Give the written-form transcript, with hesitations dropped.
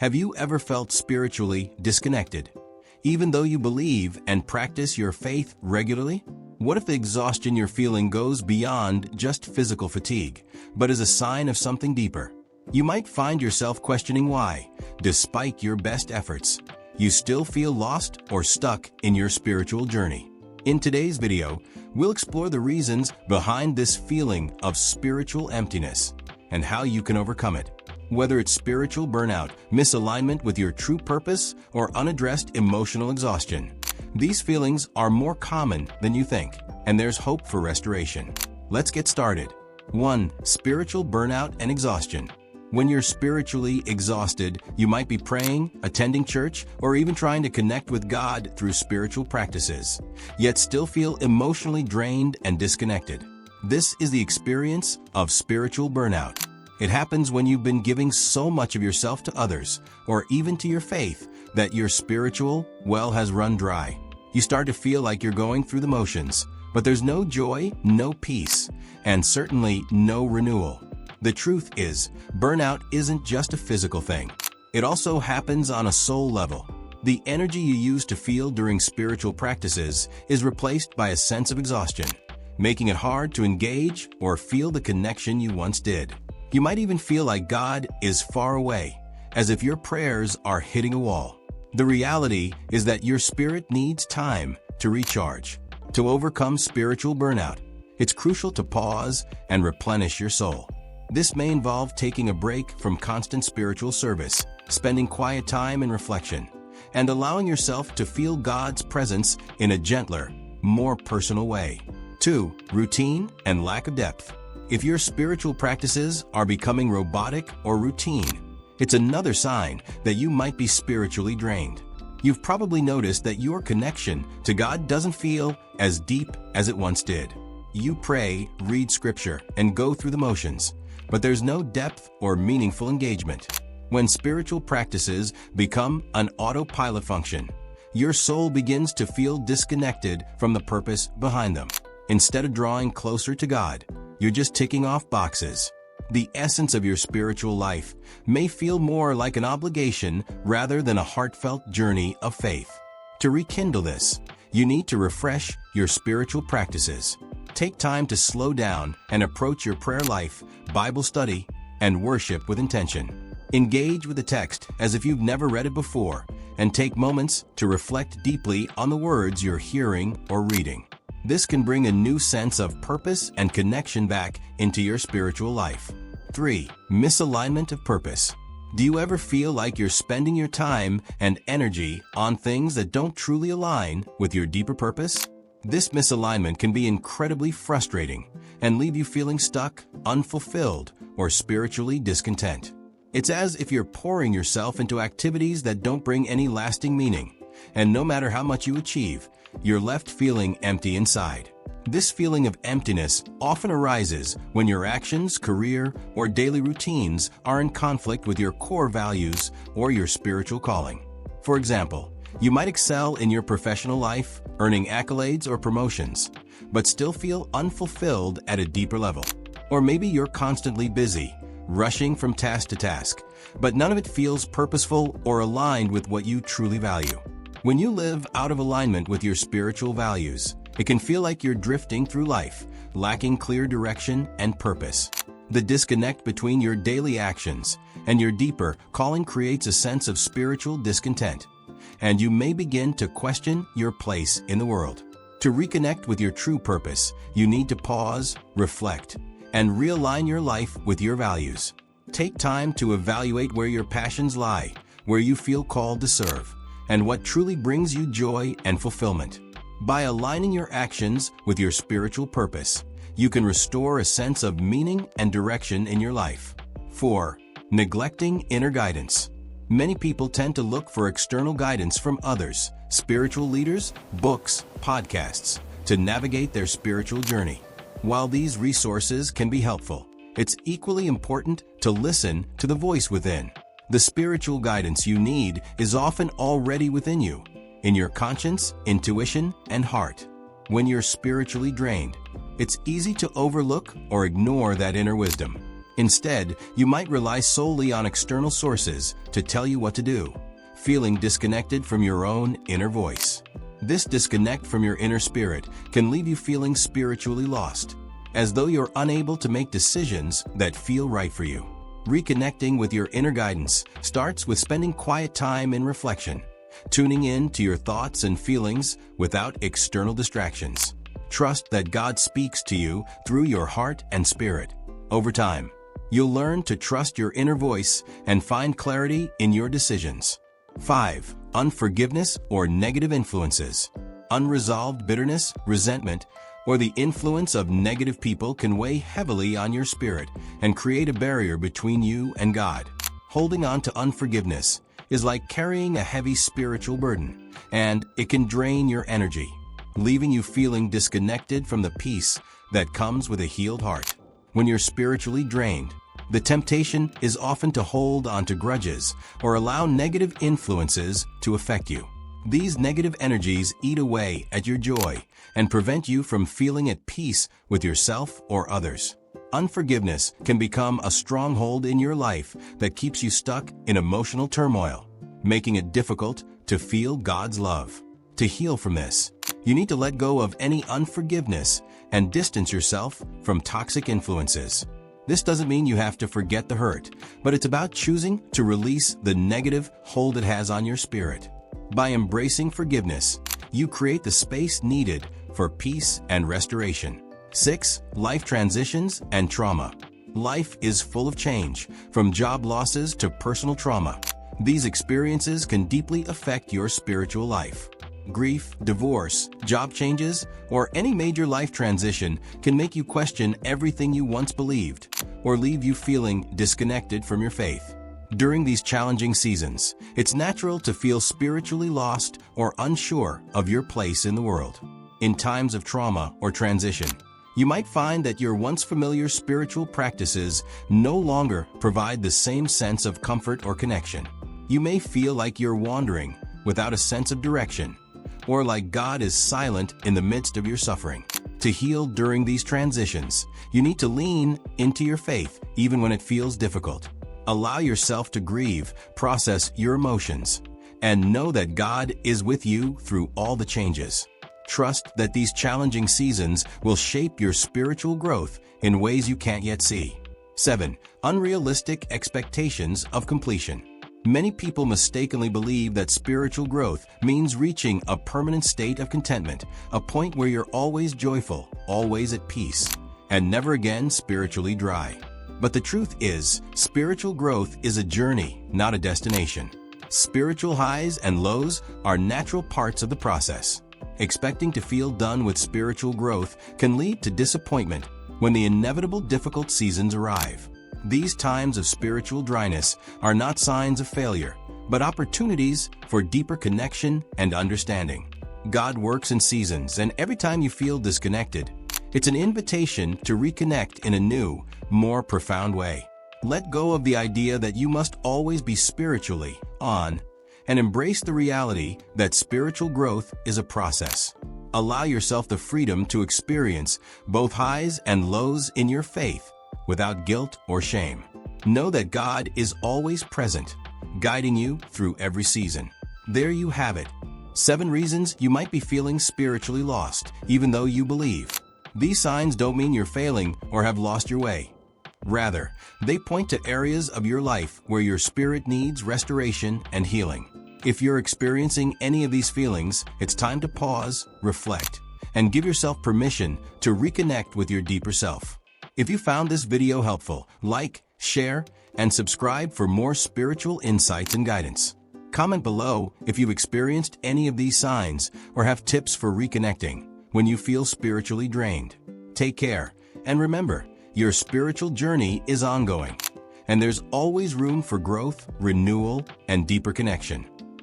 Have you ever felt spiritually disconnected, even though you believe and practice your faith regularly? What if the exhaustion you're feeling goes beyond just physical fatigue, but is a sign of something deeper? You might find yourself questioning why, despite your best efforts, you still feel lost or stuck in your spiritual journey. In today's video, we'll explore the reasons behind this feeling of spiritual emptiness and how you can overcome it. Whether it's spiritual burnout, misalignment with your true purpose, or unaddressed emotional exhaustion, these feelings are more common than you think, and there's hope for restoration. Let's get started. 1. Spiritual burnout and exhaustion. When you're spiritually exhausted, you might be praying, attending church, or even trying to connect with God through spiritual practices, yet still feel emotionally drained and disconnected. This is the experience of spiritual burnout. It happens when you've been giving so much of yourself to others, or even to your faith, that your spiritual well has run dry. You start to feel like you're going through the motions, but there's no joy, no peace, and certainly no renewal. The truth is, burnout isn't just a physical thing. It also happens on a soul level. The energy you use to feel during spiritual practices is replaced by a sense of exhaustion, making it hard to engage or feel the connection you once did. You might even feel like God is far away, as if your prayers are hitting a wall. The reality is that your spirit needs time to recharge. To overcome spiritual burnout, it's crucial to pause and replenish your soul. This may involve taking a break from constant spiritual service, spending quiet time in reflection, and allowing yourself to feel God's presence in a gentler, more personal way. 2. Routine and lack of depth. If your spiritual practices are becoming robotic or routine, it's another sign that you might be spiritually drained. You've probably noticed that your connection to God doesn't feel as deep as it once did. You pray, read scripture, and go through the motions, but there's no depth or meaningful engagement. When spiritual practices become an autopilot function, your soul begins to feel disconnected from the purpose behind them. Instead of drawing closer to God, you're just ticking off boxes. The essence of your spiritual life may feel more like an obligation rather than a heartfelt journey of faith. To rekindle this, you need to refresh your spiritual practices. Take time to slow down and approach your prayer life, Bible study, and worship with intention. Engage with the text as if you've never read it before, and take moments to reflect deeply on the words you're hearing or reading. This can bring a new sense of purpose and connection back into your spiritual life. 3. Misalignment of purpose. Do you ever feel like you're spending your time and energy on things that don't truly align with your deeper purpose? This misalignment can be incredibly frustrating and leave you feeling stuck, unfulfilled, or spiritually discontent. It's as if you're pouring yourself into activities that don't bring any lasting meaning, and no matter how much you achieve, you're left feeling empty inside. This feeling of emptiness often arises when your actions, career, or daily routines are in conflict with your core values or your spiritual calling. For example, you might excel in your professional life, earning accolades or promotions, but still feel unfulfilled at a deeper level. Or maybe you're constantly busy, rushing from task to task, but none of it feels purposeful or aligned with what you truly value. When you live out of alignment with your spiritual values, it can feel like you're drifting through life, lacking clear direction and purpose. The disconnect between your daily actions and your deeper calling creates a sense of spiritual discontent, and you may begin to question your place in the world. To reconnect with your true purpose, you need to pause, reflect, and realign your life with your values. Take time to evaluate where your passions lie, where you feel called to serve, and what truly brings you joy and fulfillment. By aligning your actions with your spiritual purpose, you can restore a sense of meaning and direction in your life. 4. Neglecting inner guidance. Many people tend to look for external guidance from others, spiritual leaders, books, podcasts, to navigate their spiritual journey. While these resources can be helpful, it's equally important to listen to the voice within. The spiritual guidance you need is often already within you, in your conscience, intuition, and heart. When you're spiritually drained, it's easy to overlook or ignore that inner wisdom. Instead, you might rely solely on external sources to tell you what to do, feeling disconnected from your own inner voice. This disconnect from your inner spirit can leave you feeling spiritually lost, as though you're unable to make decisions that feel right for you. Reconnecting with your inner guidance starts with spending quiet time in reflection, tuning in to your thoughts and feelings without external distractions. Trust that God speaks to you through your heart and spirit. Over time, you'll learn to trust your inner voice and find clarity in your decisions. 5. Unforgiveness or negative influences. Unresolved bitterness, resentment, or the influence of negative people can weigh heavily on your spirit and create a barrier between you and God. Holding on to unforgiveness is like carrying a heavy spiritual burden, and it can drain your energy, leaving you feeling disconnected from the peace that comes with a healed heart. When you're spiritually drained, the temptation is often to hold onto grudges or allow negative influences to affect you. These negative energies eat away at your joy and prevent you from feeling at peace with yourself or others. Unforgiveness can become a stronghold in your life that keeps you stuck in emotional turmoil, making it difficult to feel God's love. To heal from this, you need to let go of any unforgiveness and distance yourself from toxic influences. This doesn't mean you have to forget the hurt, but it's about choosing to release the negative hold it has on your spirit. By embracing forgiveness, you create the space needed for peace and restoration. 6. Life transitions and trauma. Life is full of change, from job losses to personal trauma. These experiences can deeply affect your spiritual life. Grief, divorce, job changes, or any major life transition can make you question everything you once believed, or leave you feeling disconnected from your faith. During these challenging seasons, it's natural to feel spiritually lost or unsure of your place in the world. In times of trauma or transition, you might find that your once familiar spiritual practices no longer provide the same sense of comfort or connection. You may feel like you're wandering without a sense of direction, or like God is silent in the midst of your suffering. To heal during these transitions, you need to lean into your faith even when it feels difficult. Allow yourself to grieve, process your emotions, and know that God is with you through all the changes. Trust that these challenging seasons will shape your spiritual growth in ways you can't yet see. 7. Unrealistic expectations of completion. Many people mistakenly believe that spiritual growth means reaching a permanent state of contentment, a point where you're always joyful, always at peace, and never again spiritually dry. But the truth is, spiritual growth is a journey, not a destination. Spiritual highs and lows are natural parts of the process. Expecting to feel done with spiritual growth can lead to disappointment when the inevitable difficult seasons arrive. These times of spiritual dryness are not signs of failure, but opportunities for deeper connection and understanding. God works in seasons, and every time you feel disconnected, it's an invitation to reconnect in a new, more profound way. Let go of the idea that you must always be spiritually on, and embrace the reality that spiritual growth is a process. Allow yourself the freedom to experience both highs and lows in your faith without guilt or shame. Know that God is always present, guiding you through every season. There you have it. 7 reasons you might be feeling spiritually lost, even though you believe. These signs don't mean you're failing or have lost your way. Rather, they point to areas of your life where your spirit needs restoration and healing. If you're experiencing any of these feelings, it's time to pause, reflect, and give yourself permission to reconnect with your deeper self. If you found this video helpful, like, share, and subscribe for more spiritual insights and guidance. Comment below if you've experienced any of these signs or have tips for reconnecting when you feel spiritually drained. Take care, and remember, your spiritual journey is ongoing, and there's always room for growth, renewal, and deeper connection.